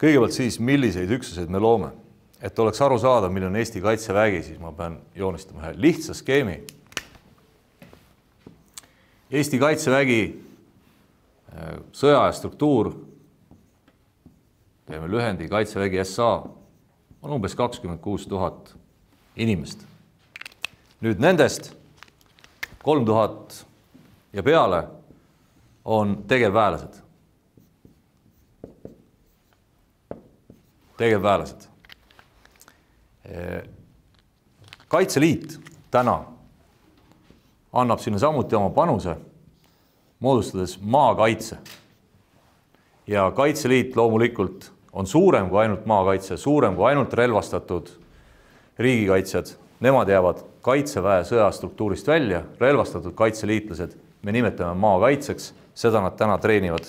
Kõigepealt siis, milliseid üksuseid me loome. Et oleks aru saada, milline on Eesti Kaitsevägi, siis ma pean joonistama ühe lihtsa skeemi. Eesti Kaitsevägi sõjaaja struktuur, teeme lühendi Kaitsevägi SA, on umbes 26 000 inimest. Nüüd nendest 3000 ja peale on tegevväelased. Tegevväelased. Kaitseliit täna annab sinna samuti oma panuse, moodustades maakaitse. Ja Kaitseliit loomulikult on suurem kui ainult maakaitse, suurem kui ainult relvastatud riigikaitsjad. Nemad jäävad Kaitseväe sõjastruktuurist välja, relvastatud kaitseliitlased me nimetame maakaitseks, seda nad täna treenivad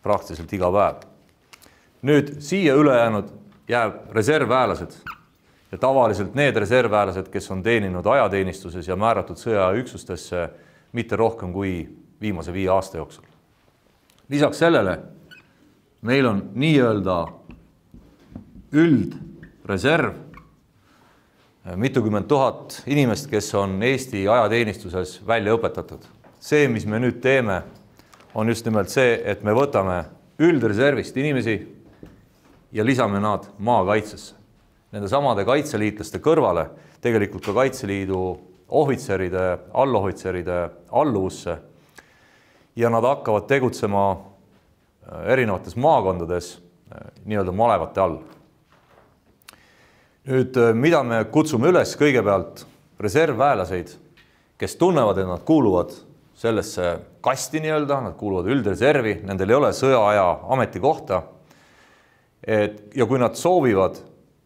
praktiliselt iga päev. Nüüd siia ülejäänud jääb reservväelased ja tavaliselt need reservväelased, kes on teeninud ajateenistuses ja määratud sõjaüksustesse mitte rohkem kui viimase 5 aasta jooksul. Lisaks sellele meil on nii-öelda üldreserv, mitukümmend tuhat inimest, kes on Eesti ajateenistuses välja õpetatud. See, mis me nüüd teeme, on just nimelt see, et me võtame üldreservist inimesi ja lisame nad maakaitsesse. Nende samade kaitseliitlaste kõrvale, tegelikult ka Kaitseliidu ohvitseride, allohvitseride alluvusse ja nad hakkavad tegutsema erinevates maakondades nii-öelda malevate all. Nüüd, mida me kutsume üles kõigepealt reservväelaseid, kes tunnevad, et nad kuuluvad sellesse kasti nii-öelda, nad kuuluvad üldreservi, nendel ei ole sõjaaja ametikohta. Ja kui nad soovivad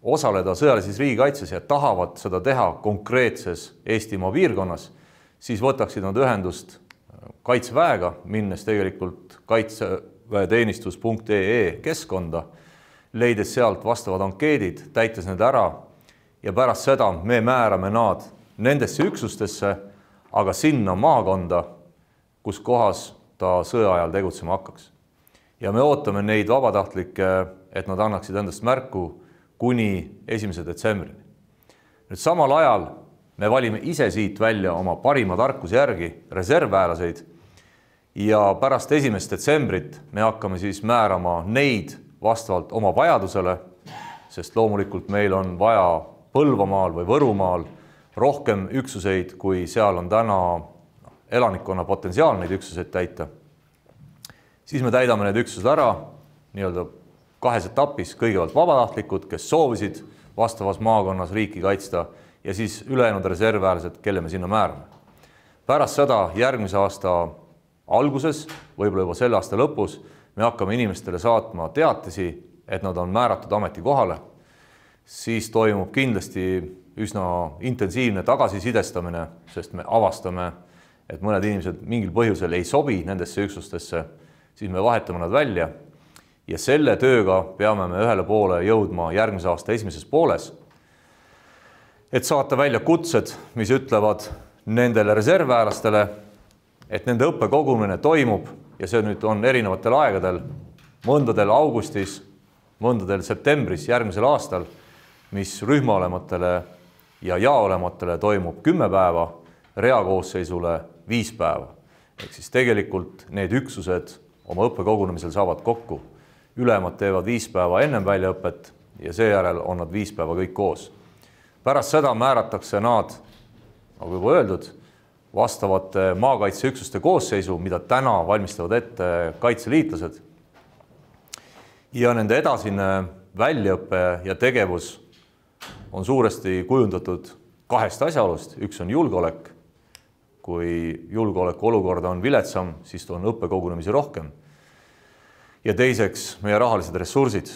osaleda sõjalises riigikaitses ja tahavad seda teha konkreetses Eestimaa piirkonnas, siis võtaksid nad ühendust Kaitseväega, minnes tegelikult kaitseväeteenistus.ee keskkonda, leides sealt vastavad ankeedid, täites need ära ja pärast seda me määrame nad nendesse üksustesse, aga sinna maakonda, kus kohas ta sõjaajal tegutsema hakkaks. Ja me ootame neid vabatahtlikke, et nad annaksid endast märku kuni 1. detsembrini. Nüüd samal ajal me valime ise siit välja oma parima tarkuse järgi reservväelaseid ja pärast 1. detsembrit me hakkame siis määrama neid vastavalt oma vajadusele, sest loomulikult meil on vaja Põlvamaal või Võrumaal rohkem üksuseid, kui seal on täna elanikkonna potentsiaal neid üksuseid täita. Siis me täidame need üksused ära nii-öelda 2 etapis, kõigepealt vabatahtlikud, kes soovisid vastavas maakonnas riiki kaitsta ja siis ülejäänud reservväelased, kelle me sinna määrame. Pärast seda järgmise aasta alguses, võib-olla juba selle aasta lõpus, me hakkame inimestele saatma teatisi, et nad on määratud ametikohale. Siis toimub kindlasti üsna intensiivne tagasisidestamine, sest me avastame, et mõned inimesed mingil põhjusel ei sobi nendesse üksustesse, siis me vahetame nad välja ja selle tööga peame me ühele poole jõudma järgmise aasta esimeses pooles, et saata välja kutsed, mis ütlevad nendele reservväelastele, et nende õppekogumine toimub ja see nüüd on erinevatel aegadel, mõndadel augustis, mõndadel septembris järgmisel aastal, mis rühmaolematele ja jaolematele toimub 10 päeva, reakoosseisule 5 päeva. Ehk siis tegelikult need üksused oma õppekogunemisel saavad kokku. Ülemad teevad 5 päeva ennem väljaõpet ja seejärel on nad 5 päeva kõik koos. Pärast seda määratakse nad, nagu juba öeldud, vastavate maakaitseüksuste koosseisu, mida täna valmistavad ette kaitseliitlased. Ja nende edasine väljaõppe ja tegevus on suuresti kujundatud 2 asjaolust. Üks on julgeolek. Kui julgeoleku olukorda on viletsam, siis on õppekogunemisi rohkem. Ja teiseks meie rahalised ressursid.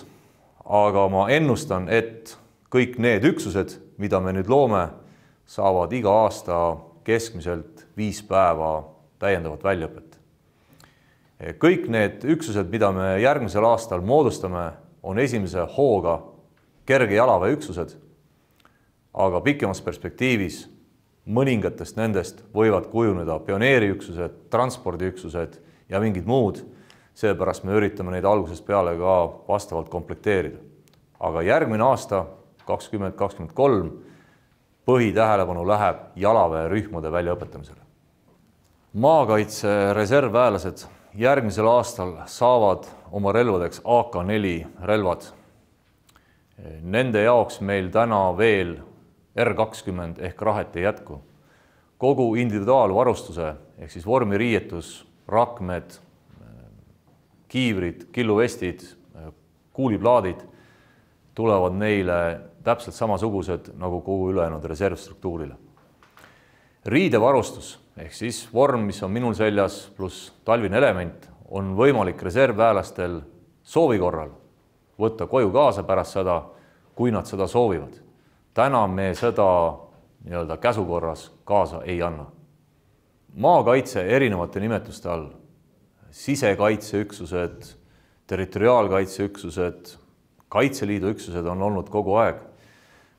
Aga ma ennustan, et kõik need üksused, mida me nüüd loome, saavad iga aasta keskmiselt 5 päeva täiendavat väljaõpet. Kõik need üksused, mida me järgmisel aastal moodustame, on esimese hooga kerge jalaväe üksused, aga pikemas perspektiivis mõningatest nendest võivad kujuneda pioneeriüksused, transpordiüksused ja mingid muud, seepärast me üritame neid algusest peale ka vastavalt komplekteerida. Aga järgmine aasta, 2023, põhitähelepanu läheb jalaväerühmade väljaõpetamisele. Maakaitse reservväelased järgmisel aastal saavad oma relvadeks AK-4 relvad. Nende jaoks meil täna veel R20 ehk rahet ei jätku. Kogu individuaalvarustuse ehk siis vormiriietus, rakmed, kiivrid, killuvestid, kuuliplaadid tulevad neile täpselt samasugused nagu kogu ülejäänud reservstruktuurile. Riidevarustus ehk siis vorm, mis on minul seljas, pluss talvine element, on võimalik reservväelastel soovi korral võtta koju kaasa pärast seda, kui nad seda soovivad. Täna me seda nii-öelda käsukorras kaasa ei anna. Maakaitse erinevate nimetuste all, sisekaitseüksused, territoriaalkaitseüksused, Kaitseliidu üksused on olnud kogu aeg.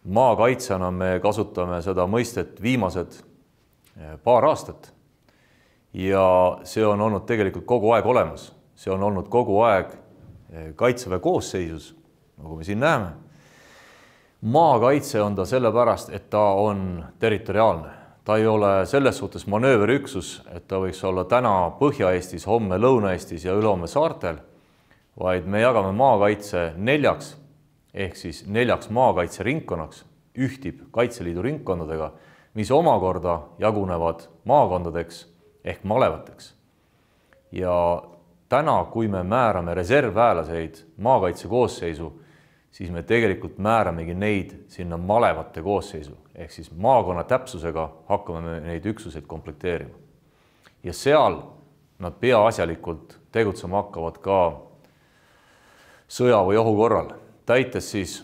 Maakaitsena me kasutame seda mõistet viimased paar aastat ja see on olnud tegelikult kogu aeg olemas. See on olnud kogu aeg Kaitseväe koosseisus, nagu me siin näeme. Maakaitse on ta sellepärast, et ta on territoriaalne. Ta ei ole selles suhtes manööverüksus, et ta võiks olla täna Põhja-Eestis, homme Lõuna-Eestis ja ülehomme saartel, vaid me jagame maakaitse 4 ehk siis 4 maakaitseringkonnaks, ühtib Kaitseliidu ringkondadega, mis omakorda jagunevad maakondadeks ehk malevateks. Ja täna, kui me määrame reservväelaseid maakaitse koosseisu, siis me tegelikult määramegi neid sinna malevate koosseisu, ehk siis maakonna täpsusega hakkame me neid üksuseid komplekteerima. Ja seal nad peaasjalikult tegutsema hakkavad ka sõja või ohu korral, täites siis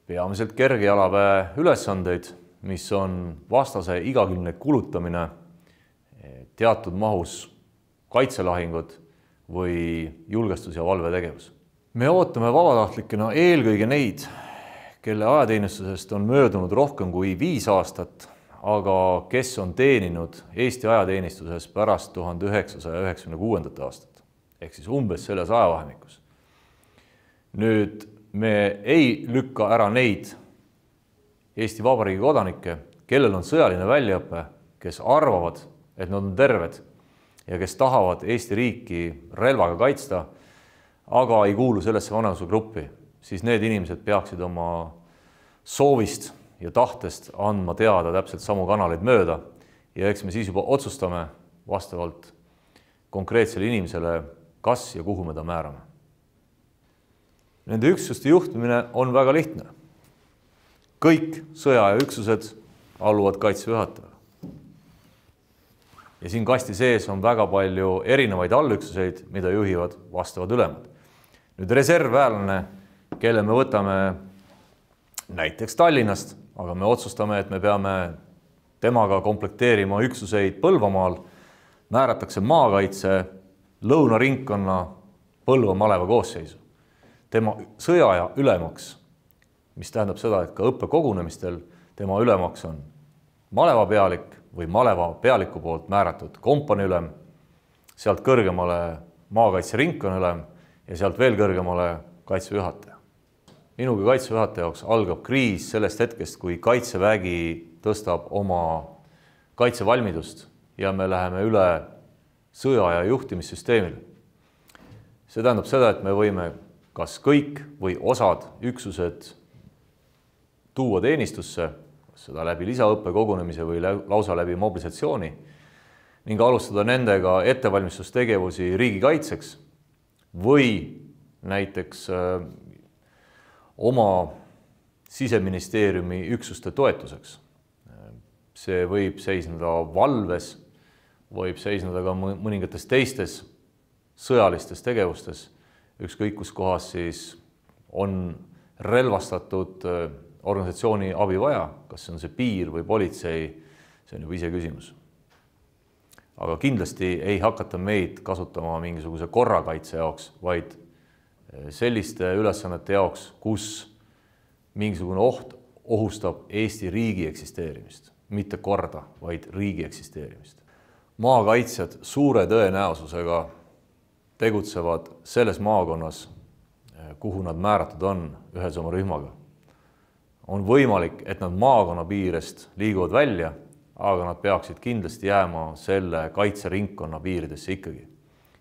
peamiselt kergejalaväe ülesandeid, mis on vastase igakülgne kulutamine, teatud mahus kaitselahingud või julgestus- ja valvetegevus. Me ootame vabatahtlikena eelkõige neid, kelle ajateenistusest on möödunud rohkem kui 5 aastat, aga kes on teeninud Eesti ajateenistuses pärast 1996. aastat, ehk siis umbes selles ajavahemikus. Nüüd me ei lükka ära neid Eesti Vabariigi kodanikke, kellel on sõjaline väljaõpe, kes arvavad, et nad on terved ja kes tahavad Eesti riiki relvaga kaitsta, aga ei kuulu sellesse vanusegruppi, siis need inimesed peaksid oma soovist ja tahtest andma teada täpselt samu kanaleid mööda ja eks me siis juba otsustame vastavalt konkreetsele inimesele, kas ja kuhu me ta määrame. Nende üksuste juhtimine on väga lihtne. Kõik sõjaaja üksused alluvad Kaitseväe juhatajale. Ja siin kasti sees on väga palju erinevaid allüksuseid, mida juhivad vastavad ülemad. Nüüd reservväelane, kelle me võtame näiteks Tallinnast, aga me otsustame, et me peame temaga komplekteerima üksuseid Põlvamaal, määratakse maakaitse lõunaringkonna Põlva maleva koosseisu. Tema sõjaaja ülemaks, mis tähendab seda, et ka õppekogunemistel tema ülemaks on malevapealik või malevapealiku poolt määratud kompaniülem, sealt kõrgemale maakaitseringkonna ülem ja sealt veel kõrgemale Kaitseväe juhataja. Minugi Kaitseväe juhataja jaoks algab kriis sellest hetkest, kui Kaitsevägi tõstab oma kaitsevalmidust ja me läheme üle sõjaaja juhtimissüsteemile. See tähendab seda, et me võime kas kõik või osad üksused tuua teenistusse, seda läbi lisaõppe kogunemise või lausa läbi mobilisatsiooni ning alustada nendega ettevalmistustegevusi riigikaitseks või näiteks oma Siseministeeriumi üksuste toetuseks. See võib seisneda valves, võib seisneda ka mõningates teistes sõjalistes tegevustes, ükskõik kus kohas siis on relvastatud organisatsiooni abi vaja, kas see on see piir või politsei, see on juba ise küsimus. Aga kindlasti ei hakata meid kasutama mingisuguse korrakaitse jaoks, vaid selliste ülesannete jaoks, kus mingisugune oht ohustab Eesti riigi eksisteerimist, mitte korda, vaid riigi eksisteerimist. Maakaitsjad suure tõenäosusega tegutsevad selles maakonnas, kuhu nad määratud on ühes oma rühmaga. On võimalik, et nad maakonna piirest liiguvad välja, aga nad peaksid kindlasti jääma selle kaitseringkonna piiridesse ikkagi.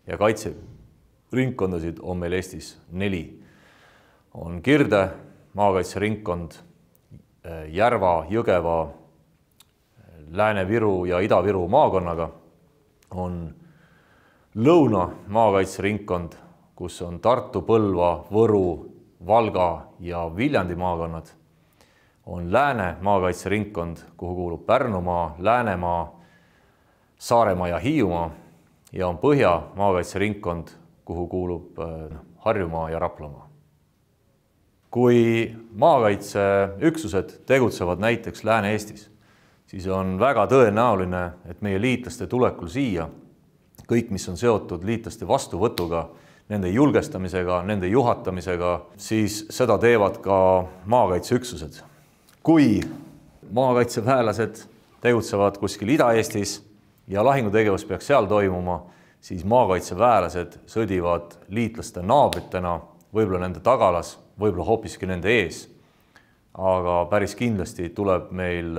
Ja kaitseringkondasid on meil Eestis 4. On Kirde maakaitseringkond, Järva, Jõgeva, Lääne-Viru ja Ida-Viru maakonnaga. On Lõuna maakaitseringkond, kus on Tartu, Põlva, Võru, Valga ja Viljandi maakonnad. On Lääne maakaitseringkond, kuhu kuulub Pärnumaa, Läänemaa, Saaremaa ja Hiiumaa. Ja on Põhja maakaitseringkond, kuhu kuulub Harjumaa ja Raplamaa. Kui maakaitseüksused tegutsevad näiteks Lääne-Eestis, siis on väga tõenäoline, et meie liitlaste tulekul siia kõik, mis on seotud liitlaste vastuvõtuga, nende julgestamisega, nende juhatamisega, siis seda teevad ka maakaitseüksused. Kui maakaitseväelased tegutsevad kuskil Ida-Eestis ja lahingutegevus peaks seal toimuma, siis maakaitseväelased sõdivad liitlaste naabritena, võib-olla nende tagalas, võib-olla hoopiski nende ees. Aga päris kindlasti tuleb meil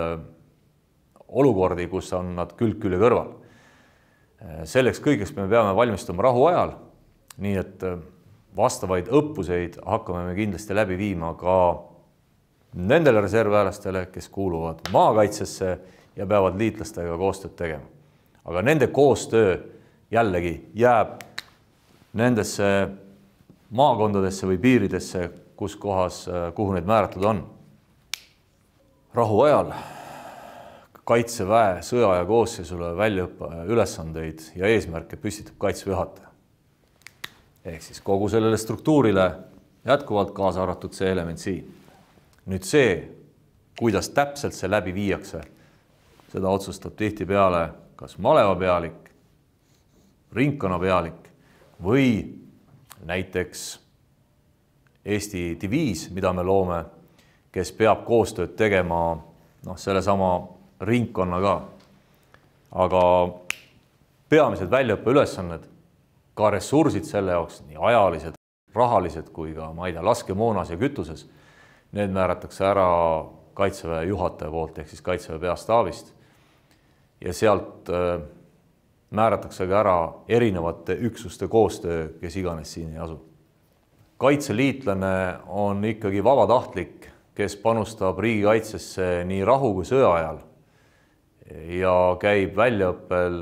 olukordi, kus on nad külg külje kõrval. Selleks kõigeks me peame valmistuma rahu ajal, nii et vastavaid õppuseid hakkame me kindlasti läbi viima ka nendele reservväelastele, kes kuuluvad maakaitsesse ja peavad liitlastega koostööd tegema. Aga nende koostöö jällegi jääb nendesse maakondadesse või piiridesse, kuhu need määratud on. Rahu ajal Kaitseväe sõjaaja koosseisule väljaõppe ülesandeid ja eesmärke püstitab Kaitseväe juhataja. Ehk siis kogu sellele struktuurile jätkuvalt kaasa arvatud see element siin. Nüüd see, kuidas täpselt see läbi viiakse, seda otsustab tihtipeale kas malevapealik, ringkonnapealik või näiteks Eesti diviis, mida me loome, kes peab koostööd tegema sellesama ringkonnaga. Aga peamised väljaõppe ülesanned, ka ressursid selle jaoks, nii ajalised, rahalised kui ka, laskemoonas ja kütuses, need määratakse ära Kaitseväe juhataja poolt ehk siis Kaitseväe peastaabist. Ja sealt määratakse ka ära erinevate üksuste koostöö, kes iganes siin ei asu. Kaitseliitlane on ikkagi vabatahtlik, kes panustab riigikaitsesse nii rahu kui sõja ajal ja käib väljaõppel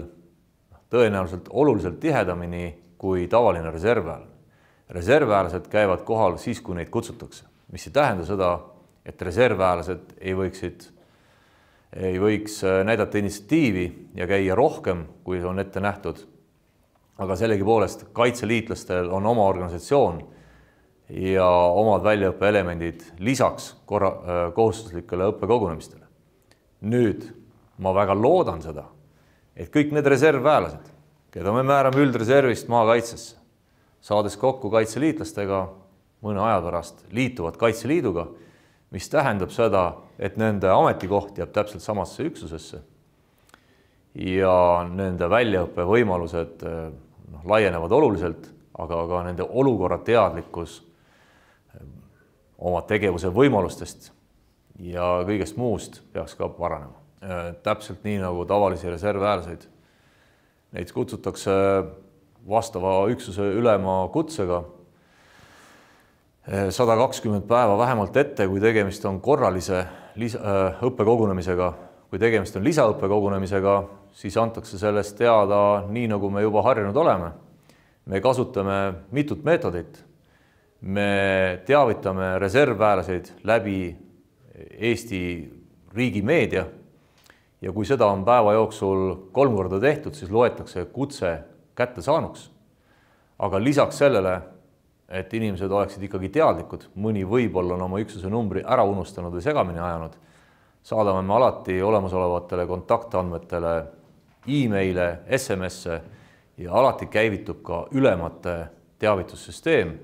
tõenäoliselt oluliselt tihedamini kui tavaline reservväelane. Reservväelased käivad kohal siis, kui neid kutsutakse, mis ei tähenda seda, et reservväelased ei võiks näidata initsiatiivi ja käia rohkem, kui on ette nähtud. Aga sellegipoolest kaitseliitlastel on oma organisatsioon ja omad väljaõppeelemendid lisaks kohustuslikele õppekogunemistele. Nüüd ma väga loodan seda, et kõik need reservväelased, keda me määrame üldreservist maakaitsesse, saades kokku kaitseliitlastega mõne aja pärast liituvad Kaitseliiduga, mis tähendab seda, et nende ametikoht jääb täpselt samasse üksusesse ja nende väljaõppe võimalused laienevad oluliselt, aga ka nende olukorra teadlikkus oma tegevuse võimalustest ja kõigest muust peaks ka paranema. Täpselt nii nagu tavalisi reservväelaseid. Neid kutsutakse vastava üksuse ülema kutsega 120 päeva vähemalt ette, kui tegemist on korralise õppekogunemisega. Kui tegemist on lisaõppekogunemisega, siis antakse sellest teada nii, nagu me juba harjunud oleme. Me kasutame mitut meetodit. Me teavitame reservväelaseid läbi Eesti riigimeedia ja kui seda on päeva jooksul 3 korda tehtud, siis loetakse kutse kätte saanuks. Aga lisaks sellele, et inimesed oleksid ikkagi teadlikud, mõni võib-olla on oma üksuse numbri ära unustanud või segamini ajanud, saadame me alati olemasolevatele kontaktandmetele e-maile, SMS-e ja alati käivitub ka ülemate teavitussüsteem,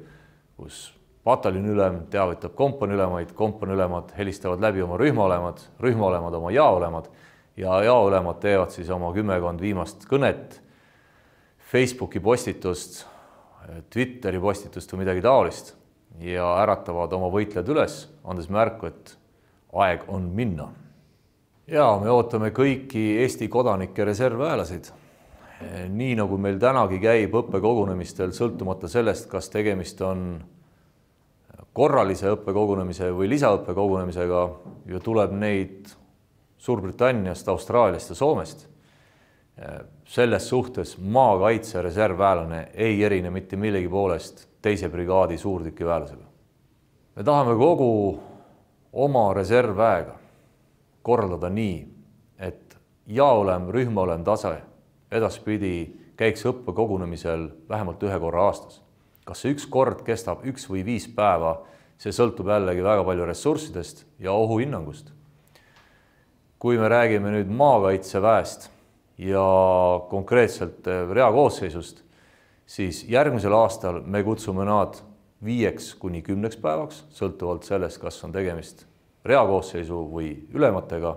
kus pataljoniülem teavitab kompaniülemaid, kompaniülemad helistavad läbi oma rühmaolemad, rühmaolemad oma jaolemad ja jaolemad teevad siis oma 10 viimast kõnet, Facebooki postitust, Twitteri postitust või midagi taolist ja äratavad oma võitlejad üles, andes märku, et aeg on minna. Ja me ootame kõiki Eesti kodanikke reservväelaseid. Nii nagu meil tänagi käib õppekogunemistel, sõltumata sellest, kas tegemist on korralise õppekogunemise või lisaõppekogunemisega, ju tuleb neid Suurbritanniast, Austraaliast ja Soomest. Selles suhtes maakaitse reservväelane ei erine mitte millegi poolest teise brigaadi suurtükiväelasega. Me tahame kogu oma reservväega korraldada nii, et jaolem, rühmaolem tase edaspidi käiks õppekogunemisel vähemalt ühe korra aastas. Kas see üks kord kestab 1 või 5 päeva, see sõltub jällegi väga palju ressurssidest ja ohuhinnangust. Kui me räägime nüüd maakaitseväest ja konkreetselt reakoosseisust, siis järgmisel aastal me kutsume nad 5 kuni 10 päevaks, sõltuvalt sellest, kas on tegemist reakoosseisu või ülematega.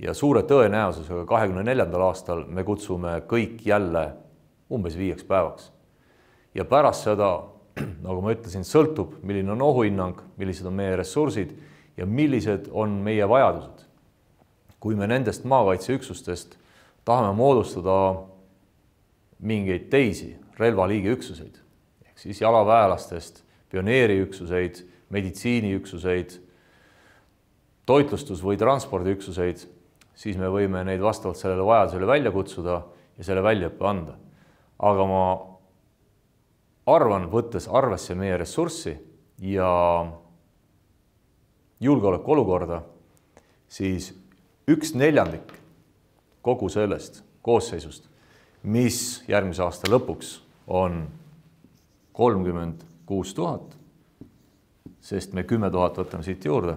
Ja suure tõenäosusega 24. aastal me kutsume kõik jälle umbes 5 päevaks. Ja pärast seda, nagu ma ütlesin, sõltub, milline on ohuhinnang, millised on meie ressursid ja millised on meie vajadused. Kui me nendest maakaitseüksustest tahame moodustada mingeid teisi relvaliigi üksuseid, ehk siis jalaväelastest, pioneeriüksuseid, meditsiiniüksuseid, toitlustus- või transpordiüksuseid, siis me võime neid vastavalt sellele vajadusele välja kutsuda ja selle väljaõppe anda. Aga ma arvan, võttes arvesse meie ressurssi ja julgeolekuolukorda, siis 1/4 kogu sellest koosseisust, mis järgmise aasta lõpuks on 36 000, sest me 10 000 võtame siit juurde,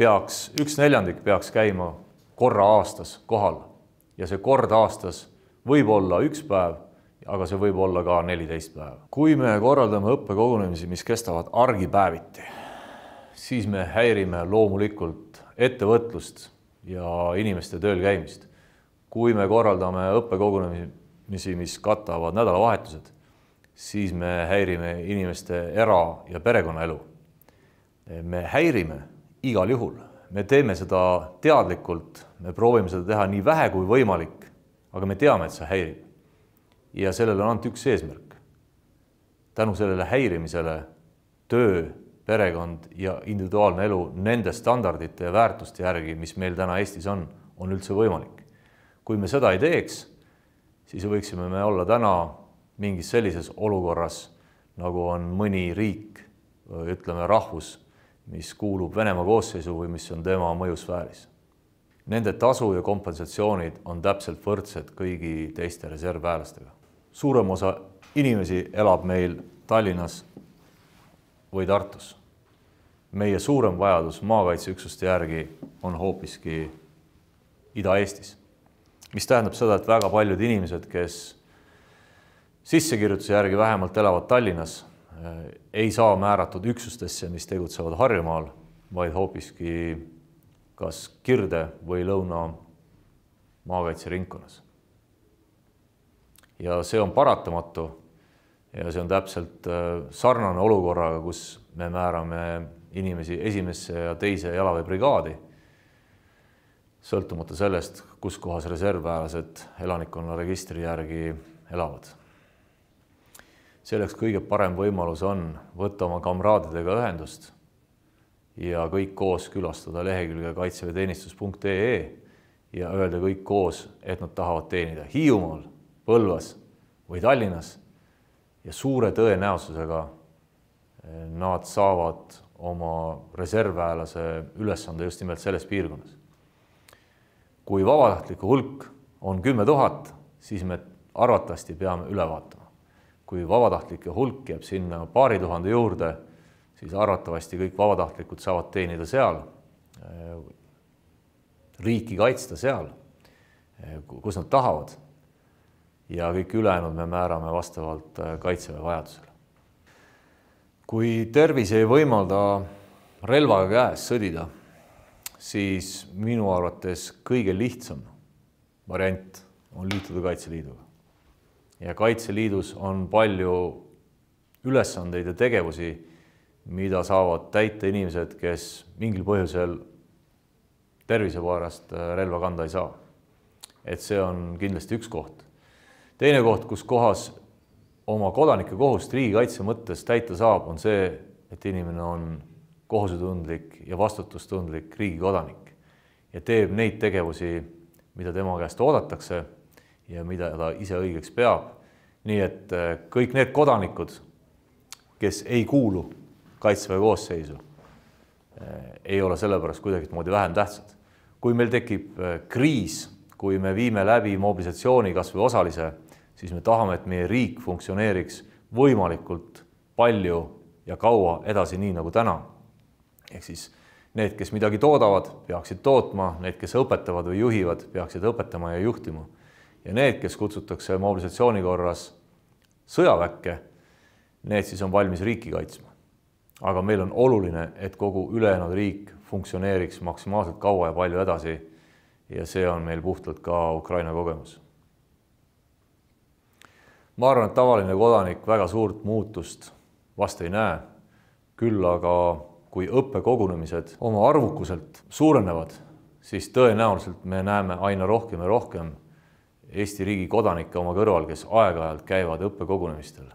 1/4 peaks käima korra aastas kohal ja see kord aastas võib olla 1 päev, aga see võib olla ka 14 päeva. Kui me korraldame õppekogunemisi, mis kestavad argipäeviti, siis me häirime loomulikult ettevõtlust ja inimeste tööl käimist. Kui me korraldame õppekogunemisi, mis katavad nädalavahetused, siis me häirime inimeste era- ja perekonnaelu. Me häirime igal juhul. Me teeme seda teadlikult, me proovime seda teha nii vähe kui võimalik, aga me teame, et see häirib. Ja sellele on ainult üks eesmärk. Tänu sellele häirimisele töö, perekond ja individuaalne elu nende standardite ja väärtuste järgi, mis meil täna Eestis on üldse võimalik. Kui me seda ei teeks, siis võiksime me olla täna mingis sellises olukorras, nagu on mõni riik, ütleme rahvus, mis kuulub Venemaa koosseisu või mis on tema mõjusfääris. Nende tasu ja kompensatsioonid on täpselt võrdsed kõigi teiste reservväelastega. Suurem osa inimesi elab meil Tallinnas või Tartus. Meie suurem vajadus maakaitseüksuste järgi on hoopiski Ida-Eestis, mis tähendab seda, et väga paljud inimesed, kes sissekirjutuse järgi vähemalt elavad Tallinnas, ei saa määratud üksustesse, mis tegutsevad Harjumaal, vaid hoopiski kas Kirde või Lõuna maakaitseringkonnas. Ja see on paratamatu ja see on täpselt sarnane olukorraga, kus me määrame inimesi 1. ja 2. jalaväebrigaadi, sõltumata sellest, kus kohas reservväelased elanikkonna registri järgi elavad. Selleks kõige parem võimalus on võtta oma kamraadidega ühendust ja kõik koos külastada lehekülge kaitseväeteenistus.ee ja öelda kõik koos, et nad tahavad teenida Hiiumaal, Põlvas või Tallinnas ja suure tõenäosusega nad saavad oma reservväelase ülesande just nimelt selles piirkonnas. Kui vabatahtliku hulk on 10 000, siis me arvatavasti peame üle vaatama. Kui vabatahtlike hulk jääb sinna paari tuhande juurde, siis arvatavasti kõik vabatahtlikud saavad teenida seal, riiki kaitsta seal, kus nad tahavad. Ja kõik ülejäänud me määrame vastavalt kaitseväe vajadusele. Kui tervis ei võimalda relvaga käes sõdida, siis minu arvates kõige lihtsam variant on liituda Kaitseliiduga. ja Kaitseliidus on palju ülesandeid ja tegevusi, mida saavad täita inimesed, kes mingil põhjusel tervise pärast relva kanda ei saa. Et see on kindlasti üks koht. Teine koht, kus kohas oma kodanike kohust riigikaitse mõttes täita saab, on see, et inimene on kohusetundlik ja vastutustundlik riigikodanik ja teeb neid tegevusi, mida tema käest oodatakse ja mida ta ise õigeks peab. Nii et kõik need kodanikud, kes ei kuulu Kaitseväe koosseisu, ei ole sellepärast kuidagimoodi vähem tähtsad. Kui meil tekib kriis, kui me viime läbi mobilisatsiooni kas või osalise, siis me tahame, et meie riik funktsioneeriks võimalikult palju ja kaua edasi nii nagu täna. Ehk siis need, kes midagi toodavad, peaksid tootma, need, kes õpetavad või juhivad, peaksid õpetama ja juhtima. Ja need, kes kutsutakse mobilisatsiooni korras sõjaväkke, need siis on valmis riiki kaitsma. Aga meil on oluline, et kogu ülejäänud riik funktsioneeriks maksimaalselt kaua ja palju edasi ja see on meil puhtalt ka Ukraina kogemus. Ma arvan, et tavaline kodanik väga suurt muutust vast ei näe, küll aga kui õppekogunemised oma arvukuselt suurenevad, siis tõenäoliselt me näeme aina rohkem ja rohkem Eesti riigi kodanikke oma kõrval, kes aeg-ajalt käivad õppekogunemistel.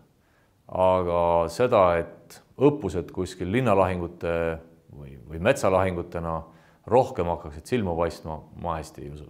Aga seda, et õppused kuskil linnalahingute või metsalahingutena rohkem hakkaksid silma paistma, ma hästi ei usu.